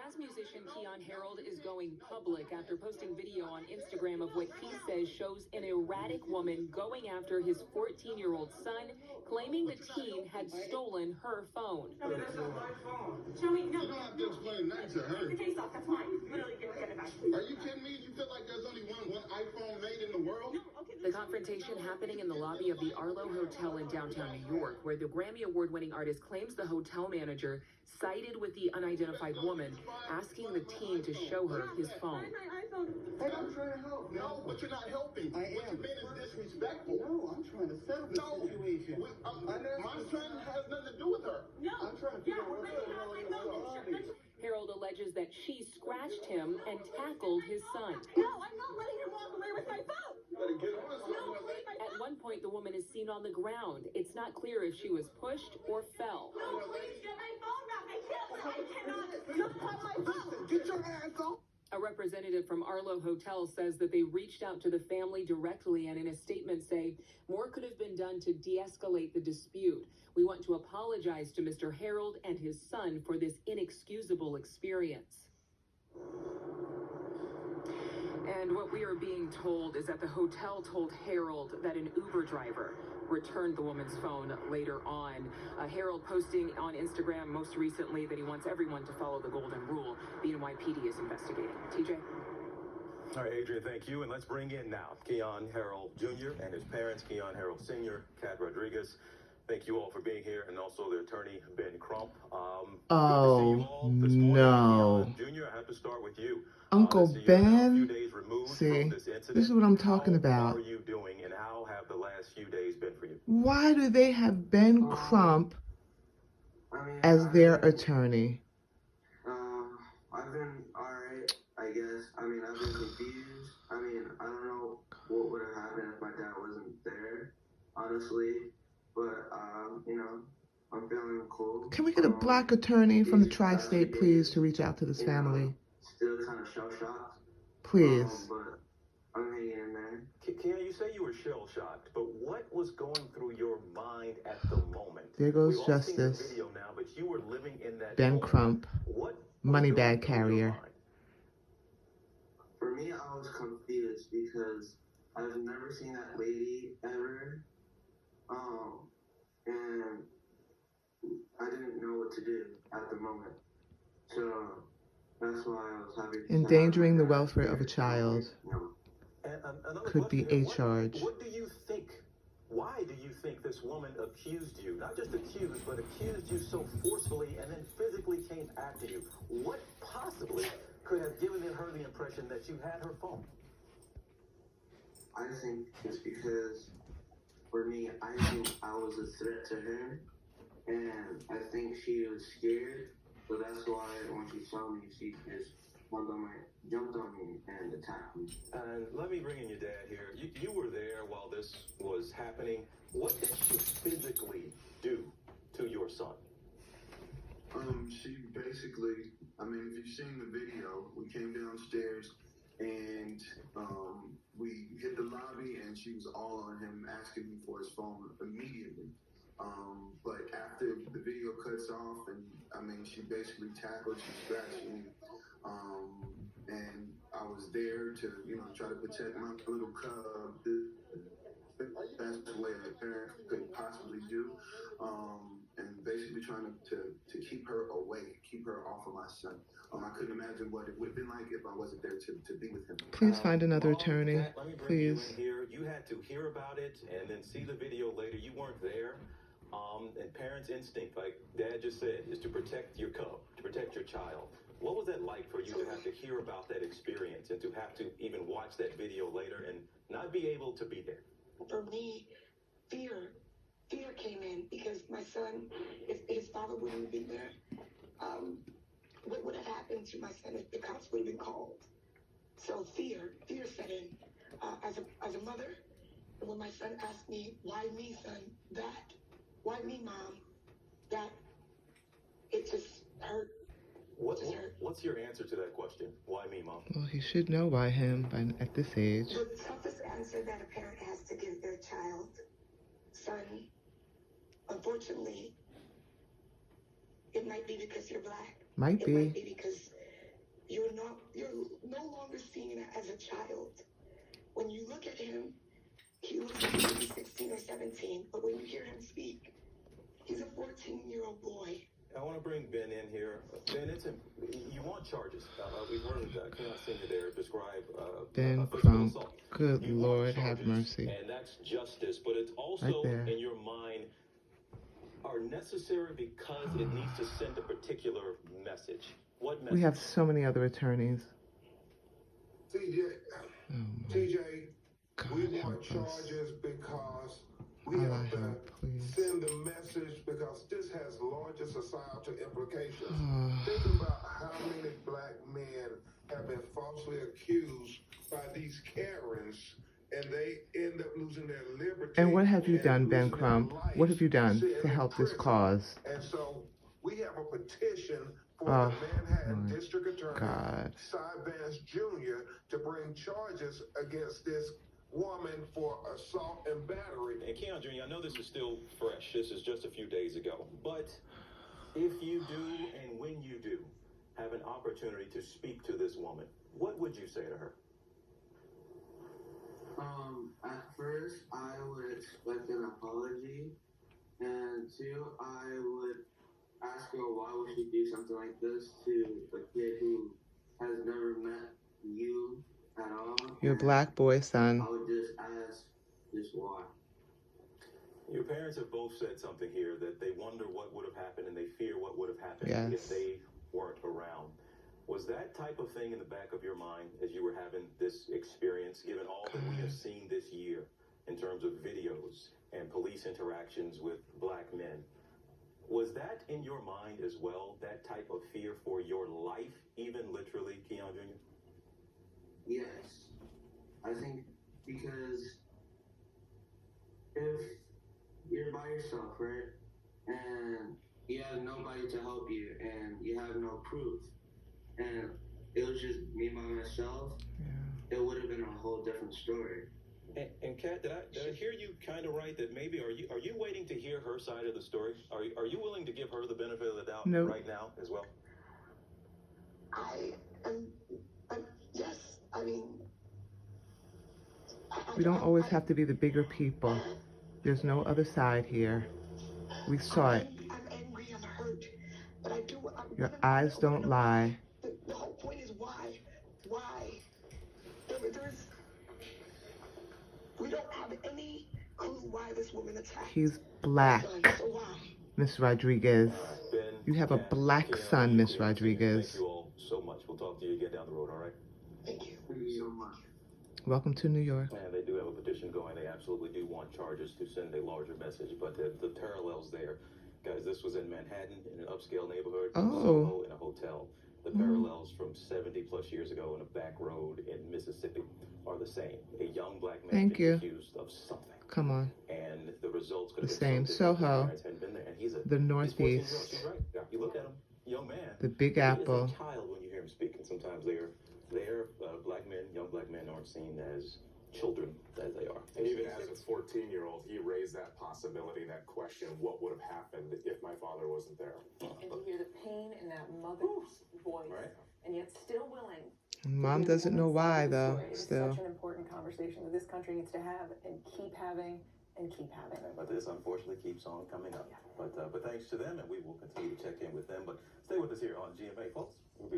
Jazz musician Keyon Harrold is going public after posting video on Instagram of what he says shows an erratic woman going after his 14-year-old son, claiming the teen had stolen her phone. No, that's not my phone. Show me. No. You don't have to explain that to her. Take the case off. That's mine. Literally, get it back. Are you kidding me? You feel like there's only one iPhone made in the world? No, okay. The confrontation happening in the lobby of the Arlo Hotel in downtown New York, where the Grammy Award-winning artist claims the hotel manager sided with the unidentified woman, asking the teen to show her his phone. Hey, I'm trying to help. No, but you're not helping. I am. What you're being is disrespectful. No, I'm trying to settle this situation. My son has nothing to do with her. No. I'm trying to figure out what's going on. Harold alleges that she scratched him and tackled his son. No, I'm not letting him walk away with my phone. Better get on somewhere. At one point, the woman is seen on the ground. It's not clear if she was pushed or fell. No, please get my phone back. I cannot. Just have my phone. Get your ass off. A representative from Arlo Hotel says that they reached out to the family directly and in a statement say more could have been done to de-escalate the dispute. We want to apologize to Mr. Harold and his son for this inexcusable experience. And what we are being told is that the hotel told Harold that an Uber driver returned the woman's phone later on. Harold posting on Instagram most recently that he wants everyone to follow the golden rule. The NYPD is investigating. TJ? All right, Adrian, thank you. And let's bring in now Keyon Harrold Jr. and his parents, Keyon Harrold Sr., Kat Rodriguez. Thank you all for being here, and also the attorney, Ben Crump. Oh, no. Junior, I have to start with you. Uncle Ben? See, this is what I'm talking about. How are you doing, and how have the last few days been for you? Why do they have Ben Crump as their attorney? I've been alright, I guess. I've been confused. I don't know what would have happened if my dad wasn't there, honestly. But, I'm feeling cool. Can we get a black attorney from the tri-state, please, to reach out to this family? Still kind of shell-shocked. Please. But I'm hanging in there. Keyon, you say you were shell-shocked, but what was going through your mind at the moment? There goes We've all seen the Justice. video now, but you were living in that Ben moment. Crump, What money was bag going through your carrier. mind? For me, I was confused because I've never seen that lady ever. And I didn't know what to do at the moment. So that's why I was having to Endangering the welfare of a child And another could be question a is, charge. What do you think? Why do you think this woman accused you? Not just accused, but accused you so forcefully and then physically came after you. What possibly could have given her the impression that you had her phone? I think it's because, for me, I think I was a threat to her, and I think she was scared, so that's why when she saw me, she just jumped on me and attacked me. And let me bring in your dad here. You were there while this was happening. What did she physically do to your son? She basically, if you've seen the video, we came downstairs and we hit the lobby and she was all on him, asking me for his phone immediately. But after the video cuts off, and she basically tackled, she scratched me. And I was there to, try to protect my little cub. That's the way a parent could possibly do. And basically trying to keep her away, keep her off of my son. I couldn't imagine what it would have been like if I wasn't there to be with him. Please find another attorney, Kat, let me bring you please. in here. You had to hear about it and then see the video later. You weren't there. And parents' instinct, like Dad just said, is to protect your cub, to protect your child. What was that like for you to have to hear about that experience and to have to even watch that video later and not be able to be there? For me, fear came in because my son, if his father wouldn't have been there, what would have happened to my son if the cops would have been called? So fear set in. As a mother, and when my son asked me, why me, son, that? Why me, mom? That, it just hurt. What's your answer to that question? Why me, Mom? Well, he should know why him at this age. The toughest answer that a parent has to give their child, son, unfortunately, it might be because you're black. Might It be. might be because him, he looks like maybe 16 or 17, but when you hear him speak, he's a 14-year-old boy. I want to bring Ben in here. Ben, you want charges. We've heard Keon Senior there describe Ben a physical Crump. assault. Good You want Lord, have charges, mercy. And that's justice, but it's also Right there. in your mind are necessary because it needs to send a particular message. What message? We have so many other attorneys. TJ, Oh my TJ, God, we want help us. charges because we Allah have to help, please. send a message because this has larger societal implications. Oh, Think about how many black men have been falsely accused by these Karens, and they end up losing their liberty. and what have you and done, Ben losing their Crump? life What have you done sitting to in help this prison. cause? And so we have a petition for Oh, the Manhattan my District Attorney, God. Cy Vance Jr., to bring charges against this woman for assault and battery. And Keon Jr., I know this is still fresh. This is just a few days ago. But if you do, and when you do, have an opportunity to speak to this woman, what would you say to her? At first, I would expect an apology, and two, I would ask her why would she do something like this to a kid who has never met you at all. Your and black boy, son. I would just ask just why. Your parents have both said something here that they wonder what would have happened and they fear what would have happened Yes. if they weren't around. Was that type of thing in the back of your mind as you were having this experience, given all that we have seen this year in terms of videos and police interactions with black men? Was that in your mind as well, that type of fear for your life, even literally, Keon Jr.? Yes. I think because if you're by yourself, right, and you have nobody to help you, and you have no proof, and it was just me by myself, it would have been a whole different story. And Kat, did I hear you kind of right that maybe are you waiting to hear her side of the story? Are you willing to give her the benefit of the doubt No. right now as well? I am, yes, I mean... We don't always have to be the bigger people. There's no other side here. We saw it. I'm angry, I'm hurt, but I do... Your eyes don't lie. The whole point is why? Why? There's... We don't have any clue why this woman attacked. He's black, So why? Miss Rodriguez. Ben, You have a Kat, black Keon, son, Miss Keon, Rodriguez. Thank you all so much. We'll talk to you again down the road, all right? Thank you. Thank you so much. Welcome to New York. And they do have a petition going. They absolutely do want charges to send a larger message. But the parallels there, guys, this was in Manhattan, in an upscale neighborhood, in Oh. Soho, in a hotel. The parallels from 70 plus years ago in a back road in Mississippi are the same. A young black man Thank being you. accused of something. Come on. And the results could The have same. been so different if Soho. his parents hadn't been there. And he's a The he's 14 years old. Northeast. She's right. Yeah, you look at him, young man. The Big He Apple. is a child when you hear him speak, and sometimes black men, young black men aren't seen as children as they are. And even as a 14-year-old, he raised that possibility, that question, what would have happened if my father wasn't there? And to hear the pain in that mother's voice, Right. and yet still willing. Mom to hear the doesn't know woman's why, side of the though, story. It's still. such an important conversation that this country needs to have and keep having and keep having. But this unfortunately keeps on coming up. But thanks to them, and we will continue to check in with them. But stay with us here on GMA, folks. We'll be